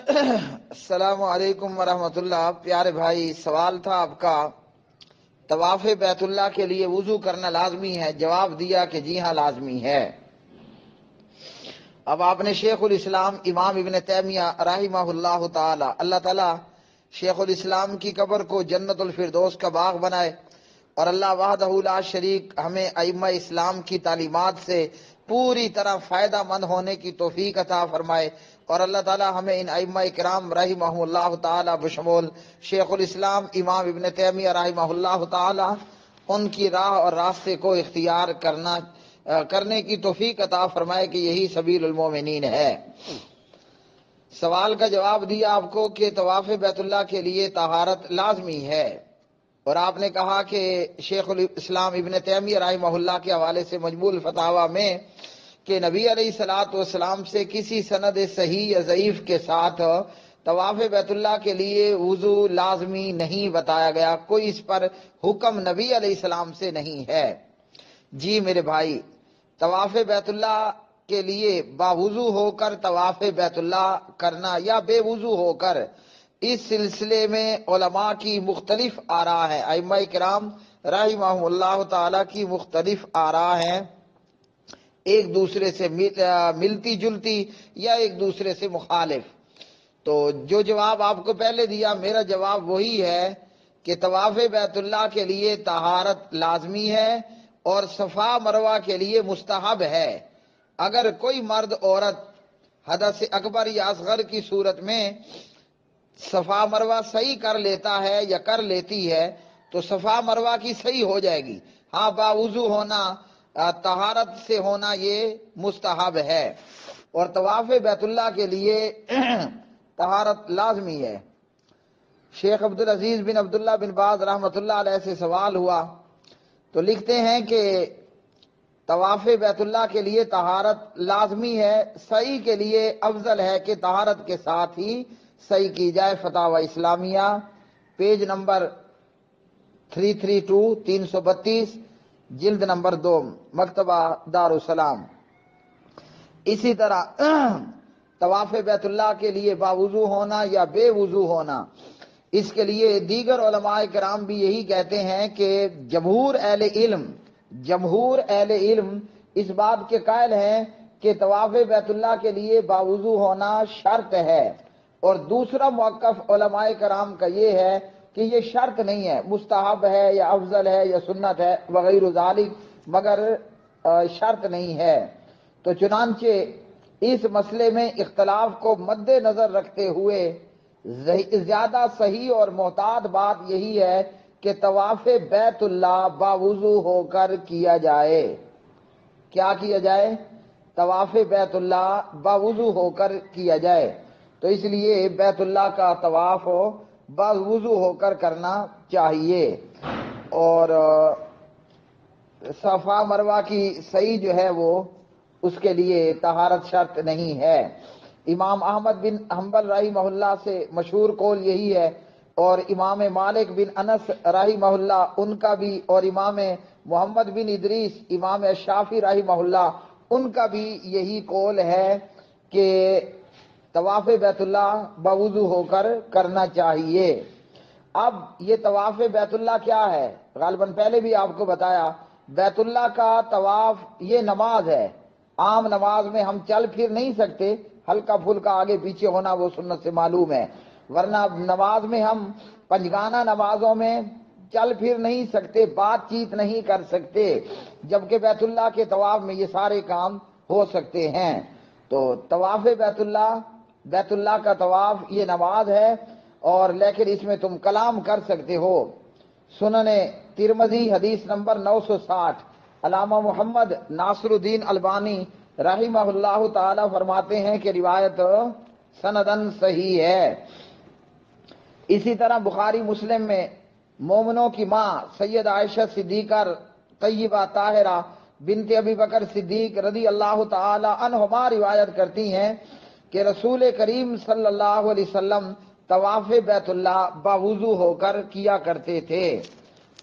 السلام علیکم ورحمۃ اللہ۔ پیارے بھائی، سوال تھا آپ کا، طواف بیت اللہ کے لیے وضو کرنا لازمی ہے؟ جواب دیا کہ جی ہاں لازمی ہے۔ اب آپ نے شیخ الاسلام امام ابن تیمیہ رحمہ اللہ تعالی، اللہ تعالی شیخ الاسلام کی قبر کو جنت الفردوس کا باغ بنائے، اور اللہ وحدہ لا شریک ہمیں ائمہ اسلام کی تعلیمات سے پوری طرح فائدہ مند ہونے کی توفیق عطا فرمائے، اور اللہ تعالی ہمیں ان ائمہ کرام رحمہ اللہ تعالی بشمول شیخ الاسلام امام ابن تیمیہ رحمہ اللہ تعالی ان کی راہ اور راستے کو اختیار کرنے کی توفیق عطا فرمائے کہ یہی سبیل المومنین ہے۔ سوال کا جواب دیا آپ کو کہ طواف بیت اللہ کے لیے طہارت لازمی ہے، اور آپ نے کہا کہ شیخ الاسلام ابن تیمیہ رحمہ اللہ کے حوالے سے مجموع الفتاوی میں کہ نبی علیہ الصلوۃ والسلام سے کسی سند صحیح یا ضعیف کے ساتھ طواف بیت اللہ کے لیے وضو لازمی نہیں بتایا گیا، کوئی اس پر حکم نبی علیہ السلام سے نہیں ہے۔ جی میرے بھائی، طواف بیت اللہ کے لیے باوضو ہو کر طواف بیت اللہ کرنا یا بے وضو ہو کر، اس سلسلے میں علماء کی مختلف آراء ہیں، ائمہ کرام رحمہ اللہ تعالی کی مختلف آراء ہیں، ایک دوسرے سے ملتی جلتی یا ایک دوسرے سے مخالف۔ تو جو جواب آپ کو پہلے دیا، میرا جواب وہی ہے کہ طواف بیت اللہ کے لیے طہارت لازمی ہے اور صفا مروہ کے لیے مستحب ہے۔ اگر کوئی مرد عورت حدث اکبر یا اصغر کی صورت میں صفا مروہ صحیح کر لیتا ہے یا کر لیتی ہے تو صفا مروہ کی صحیح ہو جائے گی، ہاں باوضو ہونا، طہارت سے ہونا یہ مستحب ہے، اور طواف بیت اللہ کے لیے طہارت لازمی ہے۔ شیخ عبدالعزیز بن عبداللہ بن باز رحمۃ اللہ علیہ سے سوال ہوا تو لکھتے ہیں کہ طواف بیت اللہ کے لیے طہارت لازمی ہے، صحیح کے لیے افضل ہے کہ طہارت کے ساتھ ہی صحیح کی جائے۔ فتاوی اسلامیہ پیج نمبر 332 جلد نمبر 2 مکتبہ دارالسلام۔ اسی طرح طواف بیت اللہ کے لیے باوضو ہونا یا بے وضو ہونا، اس کے لیے دیگر علماء کرام بھی یہی کہتے ہیں کہ جمہور اہل علم اس بات کے قائل ہیں کہ طواف بیت اللہ کے لیے باوضو ہونا شرط ہے، اور دوسرا موقف علماء کرام کا یہ ہے کہ یہ شرط نہیں ہے، مستحب ہے یا افضل ہے یا سنت ہے وغیرہ ذالک، مگر شرط نہیں ہے۔ تو چنانچہ اس مسئلے میں اختلاف کو مد نظر رکھتے ہوئے زیادہ صحیح اور محتاط بات یہی ہے کہ طواف بیت اللہ باوضو ہو کر کیا جائے۔ کیا کیا جائے؟ طواف بیت اللہ باوضو ہو کر کیا جائے۔ تو اس لیے بیت اللہ کا طواف باوضو ہو کر کرنا چاہیے، اور صفا مروہ کی صحیح جو ہے وہ اس کے لیے طہارت شرط نہیں ہے۔ امام احمد بن حنبل رحمہ اللہ سے مشہور قول یہی ہے، اور امام مالک بن انس رحمہ اللہ ان کا بھی، اور امام محمد بن ادریس امام شافعی رحمہ اللہ ان کا بھی یہی قول ہے کہ طواف بیت اللہ باوضو ہو کر کرنا چاہیے۔ اب یہ طواف بیت اللہ کیا ہے؟ غالباً پہلے بھی آپ کو بتایا، بیت اللہ کا طواف یہ نماز ہے۔ عام نماز میں ہم چل پھر نہیں سکتے، ہلکا پھلکا آگے پیچھے ہونا وہ سنت سے معلوم ہے، ورنہ نماز میں ہم پنجگانہ نمازوں میں چل پھر نہیں سکتے، بات چیت نہیں کر سکتے، جبکہ بیت اللہ کے طواف میں یہ سارے کام ہو سکتے ہیں۔ تو طواف بیت اللہ کا طواف یہ نماز ہے، اور لیکن اس میں تم کلام کر سکتے ہو۔ سنن ترمذی حدیث نمبر 960، علامہ محمد ناصر الدین البانی رحمہ اللہ تعالی فرماتے ہیں کہ روایت سندن صحیح ہے۔ اسی طرح بخاری مسلم میں مومنوں کی ماں سید عائشہ صدیقہ طیبہ طاہرہ بنت ابی بکر صدیق رضی اللہ تعالی عنہما روایت کرتی ہیں کہ رسول کریم صلی اللہ علیہ وسلم طواف بیت اللہ باوضو ہو کر کیا کرتے تھے،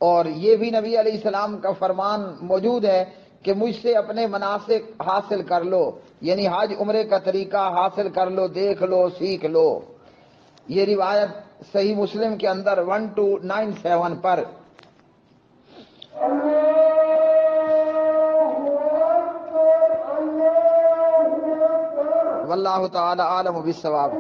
اور یہ بھی نبی علیہ السلام کا فرمان موجود ہے کہ مجھ سے اپنے مناسک حاصل کر لو، یعنی حج عمرے کا طریقہ حاصل کر لو، دیکھ لو، سیکھ لو۔ یہ روایت صحیح مسلم کے اندر 1297 پر واللہ تعالی عالم بالصواب۔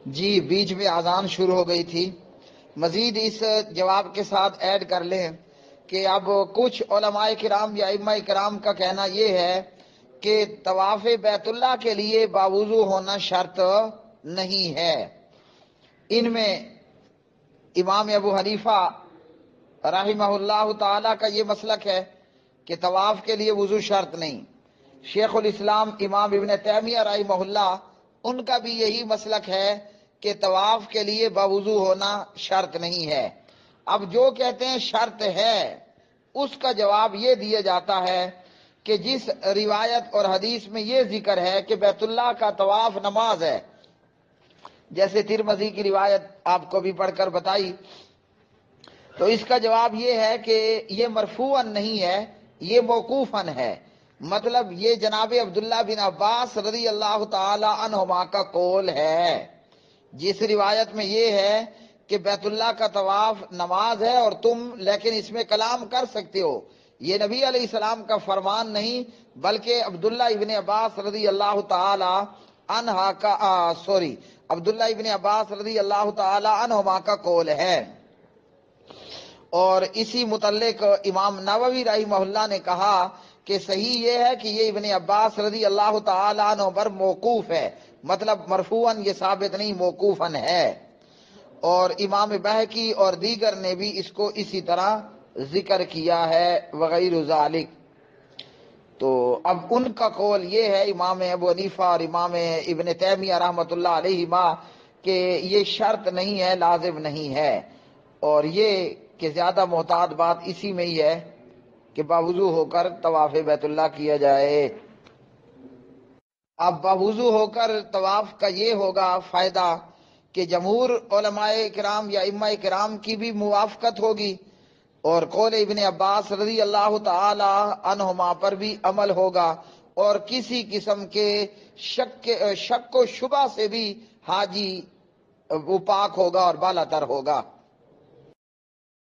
جی بیچ میں اذان شروع ہو گئی تھی، مزید اس جواب کے ساتھ ایڈ کر لیں کہ اب کچھ علماء کرام یا ائمہ کرام کا کہنا یہ ہے کہ طواف بیت اللہ کے لیے باوضو ہونا شرط نہیں ہے۔ ان میں امام ابو حنیفہ رحمہ اللہ تعالی کا یہ مسلک ہے کہ طواف کے لیے وضو شرط نہیں۔ شیخ الاسلام امام ابن تیمیہ رحمہ اللہ ان کا بھی یہی مسلک ہے کہ طواف کے لیے باوضو ہونا شرط نہیں ہے۔ اب جو کہتے ہیں شرط ہے اس کا جواب یہ دیا جاتا ہے کہ جس روایت اور حدیث میں یہ ذکر ہے کہ بیت اللہ کا طواف نماز ہے، جیسے ترمذی کی روایت آپ کو بھی پڑھ کر بتائی، تو اس کا جواب یہ ہے کہ یہ مرفوعاً نہیں ہے، یہ موقوفاً ہے۔ مطلب یہ جناب عبداللہ بن عباس رضی اللہ تعالی عنہما کا قول ہے۔ جس روایت میں یہ ہے کہ بیت اللہ کا طواف نماز ہے اور تم لیکن اس میں کلام کر سکتے ہو، یہ نبی علیہ السلام کا فرمان نہیں بلکہ عبداللہ ابن عباس رضی اللہ تعالی عبداللہ ابن عباس رضی اللہ تعالی عنہما کا قول ہے۔ اور اسی متعلق امام نووی رحمہ اللہ نے کہا کہ صحیح یہ ہے کہ یہ ابن عباس رضی اللہ تعالی عنہ پر موقوف ہے، مطلب مرفوعاً یہ ثابت نہیں، موقوفاً ہے۔ اور امام بہقی اور دیگر نے بھی اس کو اسی طرح ذکر کیا ہے وغیر ذالک۔ تو اب ان کا قول یہ ہے امام ابو حنیفہ اور امام ابن تیمیہ رحمۃ اللہ علیہما کہ یہ شرط نہیں ہے، لازم نہیں ہے، اور یہ کہ زیادہ محتاط بات اسی میں ہی ہے کہ باوضو ہو کر طواف بیت اللہ کیا جائے۔ اب باوضو ہو کر طواف کا یہ ہوگا فائدہ کہ جمہور علماء کرام یا ائمہ کرام کی بھی موافقت ہوگی اور قول ابن عباس رضی اللہ تعالی عنہما پر بھی عمل ہوگا، اور کسی قسم کے شک و شبہ سے بھی حاجی وہ پاک ہوگا اور بالا تر ہوگا۔